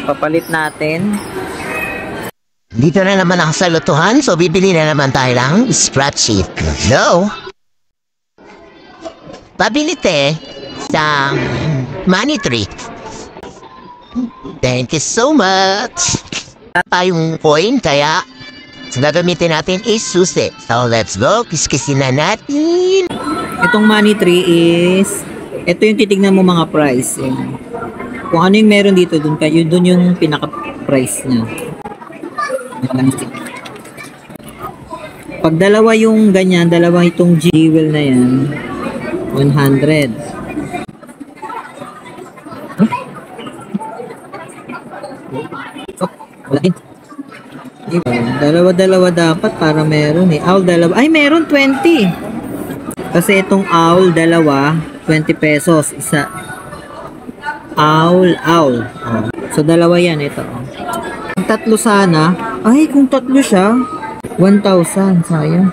Papalit natin. Dito na naman ako sa lutuhan, so bibili na naman tayo ng spreadsheet. No? Pabili sa Money Tree. Thank you so much. Wala tayong coin, kaya gagamitin natin is susi. So let's go, kiskisin na natin. Itong Money Tree is, ito yung titignan mo mga price. Kung ano yung meron dito, dun yung pinaka-price niya. Pag dalawa yung ganyan, dalawa itong jewel na yan, 100. Oh, wala din. Dalawa-dalawa dapat para meron eh. Owl dalawa. Ay, meron 20. Kasi itong owl dalawa, 20 pesos. Isa. Owl. Oh. So, dalawa yan ito. Kung tatlo sana. Ay, kung tatlo siya, 1,000. Sayang.